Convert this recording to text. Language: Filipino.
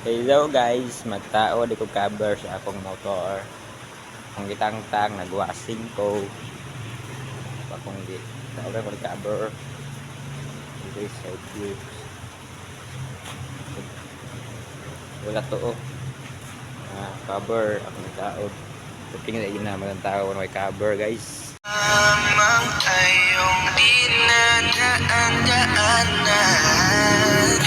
Hello guys, magtao di ko cover sa akong motor. Ang gitangtang nagwasing ko. Akong di tao ko cover. Dito side view. Wala to oh. Cover akong tao. Tingin na yun naman ang tao na may cover guys. Amang ayong dinadaan-daanan